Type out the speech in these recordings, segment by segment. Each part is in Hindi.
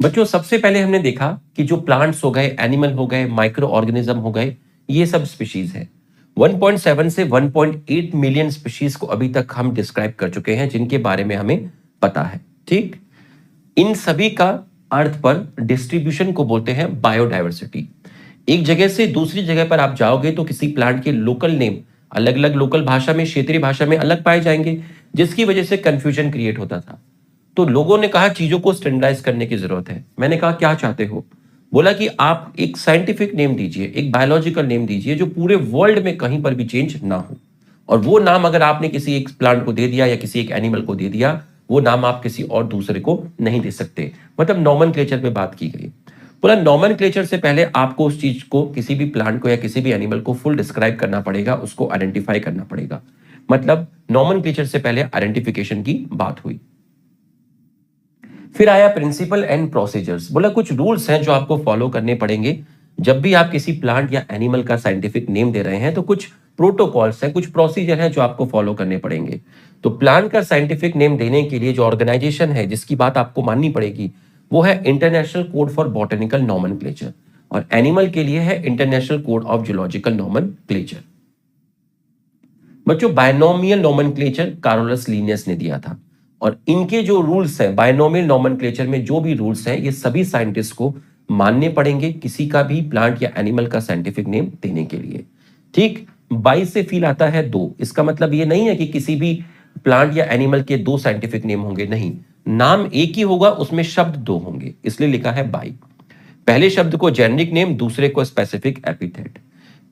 बच्चों सबसे पहले हमने देखा कि जो प्लांट्स हो गए, एनिमल हो गए, माइक्रो ऑर्गेनिज्म हो गए, ये सब स्पीशीज है। 1.7 से 1.8 मिलियन स्पीशीज को अभी तक हम डिस्क्राइब कर चुके हैं, जिनके बारे में हमें पता है। ठीक, इन सभी का अर्थ पर डिस्ट्रीब्यूशन को बोलते हैं बायोडाइवर्सिटी। एक जगह से दूसरी जगह पर आप जाओगे तो किसी प्लांट के लोकल नेम अलग अलग लोकल भाषा में, क्षेत्रीय भाषा में अलग पाए जाएंगे, जिसकी वजह से कंफ्यूजन क्रिएट होता था। तो लोगों ने कहा चीजों को स्टैंडर्डाइज करने की जरूरत है। मैंने कहा क्या चाहते हो? बोला कि आप एक साइंटिफिक नेम दीजिए, एक बायोलॉजिकल नेम दीजिए जो पूरे वर्ल्ड में कहीं पर भी चेंज ना हो। और वो नाम अगर आपने किसी एक प्लांट को दे दिया या किसी एक एनिमल को दे दिया, वो नाम आप किसी और दूसरे को नहीं दे सकते। मतलब नॉमेनक्लेचर पे बात की गई। बोला नॉमेनक्लेचर से पहले आपको उस चीज को, किसी भी प्लांट को या किसी भी एनिमल को फुल डिस्क्राइब करना पड़ेगा, उसको आइडेंटिफाई करना पड़ेगा। मतलब नॉमेनक्लेचर से पहले आइडेंटिफिकेशन की बात हुई। फिर आया प्रिंसिपल एंड प्रोसीजर्स। बोला कुछ रूल्स हैं जो आपको फॉलो करने पड़ेंगे जब भी आप किसी प्लांट या एनिमल का साइंटिफिक नेम दे रहे हैं। तो कुछ प्रोटोकॉल्स हैं, कुछ प्रोसीजर हैं जो आपको फॉलो करने पड़ेंगे। तो प्लांट का साइंटिफिक नेम देने के लिए जो ऑर्गेनाइजेशन है जिसकी बात आपको माननी पड़ेगी, वो है international code for botanical nomenclature, और एनिमल के लिए है international code of zoological nomenclature. बच्चों बायनोमियल नॉमेनक्लेचर कार्लोस लिनियस ने दिया था, और इनके जो रूल्स हैं बायनोमियल नॉमेनक्लेचर में, जो भी रूल्स हैं, ये सभी साइंटिस्ट को मानने पड़ेंगे किसी का भी प्लांट या एनिमल का साइंटिफिक नेम देने के लिए। ठीक, 22 से फील आता है 2। इसका मतलब ये नहीं है कि किसी भी प्लांट या एनिमल के 2 साइंटिफिक नेम होंगे, नहीं, नाम एक ही होगा, उसमें शब्द 2 होंगे, इसलिए लिखा है बाई। पहले शब्द को जेनेरिक नेम, दूसरे को स्पेसिफिक एपिथेट।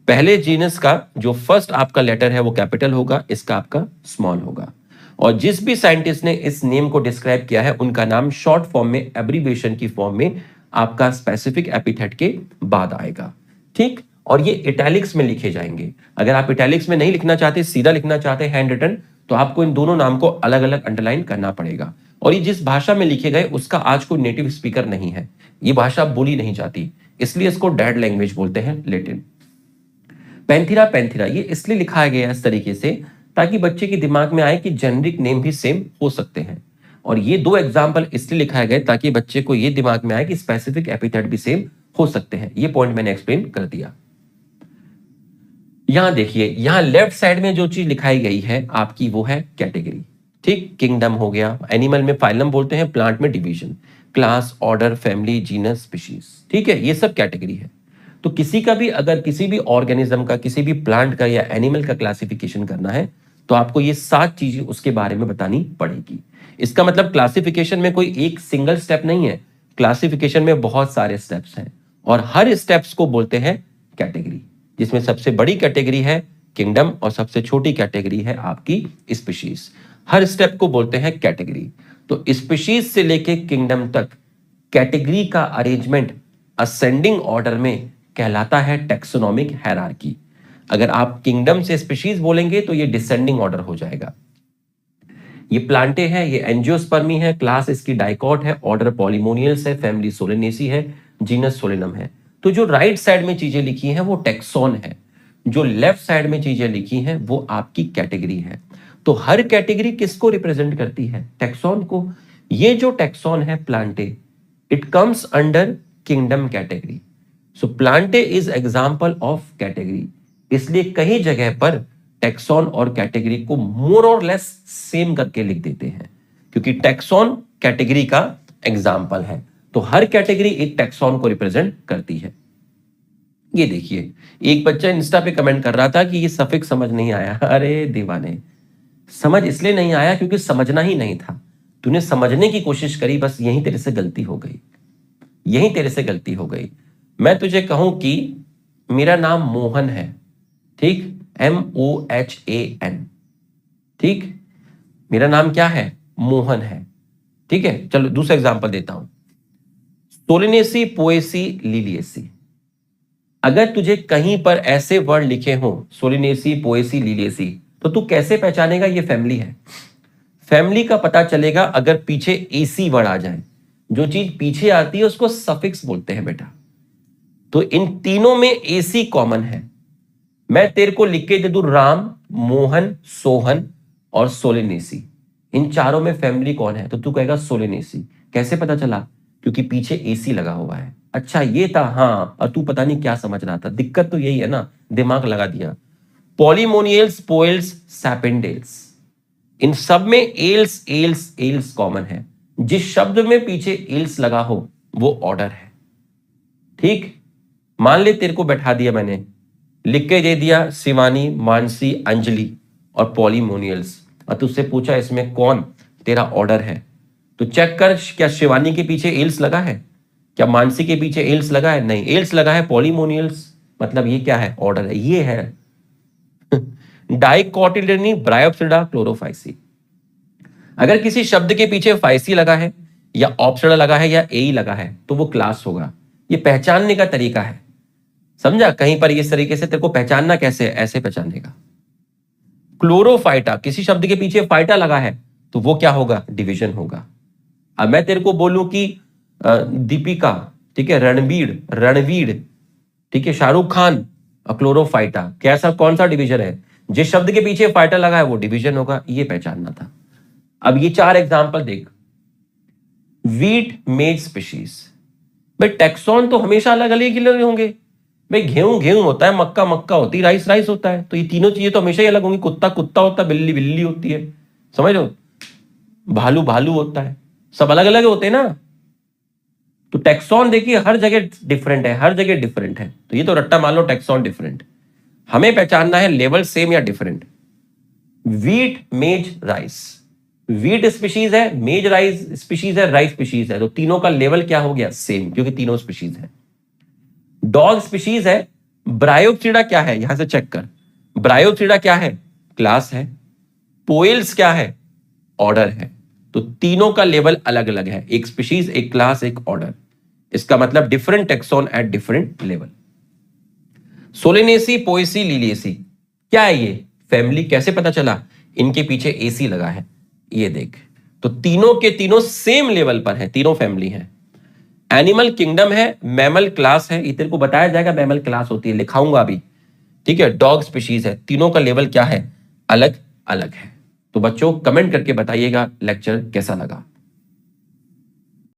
पहले जीनस का जो फर्स्ट आपका लेटर है वो कैपिटल होगा, इसका आपका स्मॉल होगा। और जिस भी साइंटिस्ट ने इस नेम को डिस्क्राइब किया है उनका नाम शॉर्ट फॉर्म में, एब्रीविएशन की फॉर्म में आपका स्पेसिफिक एपिथेट के बाद आएगा। ठीक, और ये इटैलिक्स में लिखे जाएंगे। अगर आप इटैलिक्स में नहीं लिखना चाहते, सीधा लिखना चाहते हैंड रिटन, तो आपको इन दोनों नाम को अलग अलग अंडरलाइन करना पड़ेगा। और ये जिस भाषा में लिखे गए उसका आज कोई नेटिव स्पीकर नहीं है, ये भाषा बोली नहीं जाती, इसलिए इसको डेड लैंग्वेज बोलते हैं, लैटिन। पैंथेरा पैंथेरा ये इसलिए लिखा गया इस तरीके से ताकि बच्चे के दिमाग में आए कि जेनेरिक नेम भी सेम हो सकते हैं। और ये 2 एग्जाम्पल इसलिए लिखाए गए ताकि बच्चे को ये दिमाग में आए कि स्पेसिफिक एपिथेट भी सेम हो सकते हैं। ये पॉइंट मैंने एक्सप्लेन कर दिया। यहां देखिए, यहां लेफ्ट साइड में जो चीज लिखाई गई है आपकी, वो है कैटेगरी। ठीक, किंगडम हो गया, एनिमल में फाइलम बोलते हैं, प्लांट में division, class, order, family, genus, species. ठीक है, ये सब कैटेगरी है। तो किसी का भी, अगर किसी भी ऑर्गेनिज्म का, किसी भी प्लांट का या एनिमल का क्लासिफिकेशन करना है तो आपको ये 7 चीजें उसके बारे में बतानी पड़ेगी। इसका मतलब क्लासिफिकेशन में कोई एक सिंगल स्टेप नहीं है, क्लासिफिकेशन में बहुत सारे स्टेप्स हैं, और हर स्टेप्स को बोलते हैं कैटेगरी, जिसमें सबसे बड़ी कैटेगरी है किंगडम और सबसे छोटी कैटेगरी है आपकी स्पीशीज। हर स्टेप को बोलते हैं कैटेगरी। तो स्पीशीज से लेके किंगडम तक कैटेगरी का अरेंजमेंट असेंडिंग ऑर्डर में कहलाता है टैक्सोनॉमिक हायरार्की। अगर आप किंगडम से स्पीशीज बोलेंगे तो ये डिसेंडिंग ऑर्डर हो जाएगा। ये प्लांटे हैं, ये एंजियोस्पर्मी है, क्लास इसकी डाइकॉट है, ऑर्डर पॉलीमोनियल्स है, फैमिली सोलेनेसी है, जीनस सोलेनम है। तो जो राइट साइड में चीजें लिखी हैं वो टैक्सॉन है, जो लेफ्ट साइड में चीजें लिखी हैं वो आपकी कैटेगरी है। तो हर कैटेगरी किसको रिप्रेजेंट करती है? टैक्सॉन को। ये जो टैक्सॉन है Plantae, it comes under kingdom category. So Plantae is example of category. इसलिए कई जगह पर टैक्सॉन और कैटेगरी को मोर और लेस सेम करके लिख देते हैं, क्योंकि टैक्सॉन कैटेगरी का एग्जाम्पल है। तो हर कैटेगरी एक टैक्सॉन को रिप्रेजेंट करती है। ये देखिए, एक बच्चा इंस्टा पे कमेंट कर रहा था कि ये सफिक्स समझ नहीं आया। अरे दीवाने, समझ इसलिए नहीं आया क्योंकि समझना ही नहीं था। तूने समझने की कोशिश करी, बस यहीं तेरे से गलती हो गई, यहीं तेरे से गलती हो गई। मैं तुझे कहूं कि मेरा नाम मोहन है, ठीक, MOHAN, ठीक, मेरा नाम क्या है? मोहन है। ठीक है, चलो दूसरा एग्जांपल देता हूं, सोलिनेसी, पोएसी, लिलिएसी। अगर तुझे कहीं पर ऐसे वर्ड लिखे हो सोलिनेसी, पोएसी, लिलिएसी, तो तू कैसे पहचानेगा ये फैमिली है? फैमिली का पता चलेगा अगर पीछे एसी वर्ड आ जाए। जो चीज पीछे आती है उसको सफिक्स बोलते हैं बेटा। तो इन तीनों में एसी कॉमन है। मैं तेरे को लिख के दे दूं राम, मोहन, सोहन और सोलिनेसी, इन चारों में फैमिली कौन है? तो तू कहेगा सोलिनेसी। कैसे पता चला? क्योंकि पीछे एसी लगा हुआ है। अच्छा ये था, हाँ, और तू पता नहीं क्या समझ रहा था। दिक्कत तो यही है ना, दिमाग लगा दिया। पॉलीमोनियल्स, पोएल्स, सैपेंडेल्स, इन सब में एल्स एल्स एल्स कॉमन है। जिस शब्द में पीछे एल्स लगा हो वो ऑर्डर है। ठीक, मान ले तेरे को बैठा दिया मैंने, लिख के दे दिया शिवानी, मानसी, अंजलि और पॉलीमोनियल्स, और तुझसे पूछा इसमें कौन तेरा ऑर्डर है, तो चेक कर क्या शिवानी के पीछे एल्स लगा है, क्या मानसी के पीछे एल्स लगा है, नहीं, एल्स लगा है पॉलीमोनियल्स, मतलब ये क्या है, ऑर्डर है, ये है। डाइकोटिलिडनी, ब्रायोप्सिडा, क्लोरोफाइसी। अगर किसी शब्द के पीछे फाइसी लगा है या ऑप्सड़ा लगा है या ए लगा है तो वो क्लास होगा। ये पहचानने का तरीका है, समझा? कहीं पर इस तरीके से तेरे को पहचानना कैसे है, ऐसे पहचानेगा। क्लोरोफाइटा, किसी शब्द के पीछे फाइटा लगा है तो वो क्या होगा, डिवीजन होगा। अब मैं तेरे को बोलूं कि दीपिका, ठीक है, रणवीर, ठीक है, शाहरुख खान, क्लोरोफाइटा, कैसा, कौन सा डिवीजन है? जिस शब्द के पीछे फाइटा लगा है वो डिवीजन होगा, ये पहचानना था। अब ये 4 एग्जांपल देख। वीट, मेज, स्पीशीज। भाई टैक्सॉन तो हमेशा अलग अलग होंगे। भाई गेहूं होता है, मक्का होती है, राइस होता है, तो ये तीनों चीजें तो हमेशा ही अलग होंगी। कुत्ता होता है, बिल्ली होती है, समझ लो, भालू होता है, सब अलग अलग होते हैं ना। तो टैक्सॉन देखिए हर जगह डिफरेंट है, तो ये तो रट्टा मान लो टैक्सॉन डिफरेंट। हमें पहचानना है लेवल सेम या डिफरेंट। वीट, मेज, राइस, वीट स्पीशीज है, मेज राइस स्पीशीज है, राइस स्पीशीज है, तो तीनों का लेवल क्या हो गया, सेम, क्योंकि तीनों स्पीशीज है। डॉग स्पीशीज है। ब्रायोप्सिडा क्या है, यहां से चेक कर, ब्रायोप्सिडा क्या है, क्लास है। पोएल्स क्या है, ऑर्डर है। तो तीनों का लेवल अलग अलग है, एक स्पीशीज, एक क्लास, एक ऑर्डर। इसका मतलब different tax on at different level. Solanaceae, Poaceae, Liliaceae, क्या है ये, फैमिली। कैसे पता चला, इनके पीछे एसी लगा है, ये देख। तो तीनों के तीनों सेम लेवल पर है, तीनों फैमिली है। एनिमल किंगडम है, मैमल क्लास है, ये तेरे को बताया जाएगा मैमल क्लास होती है, लिखाऊंगा अभी, ठीक है। डॉग स्पीशीज है, तीनों का लेवल क्या है, अलग अलग है। तो बच्चों कमेंट करके बताइएगा लेक्चर कैसा लगा।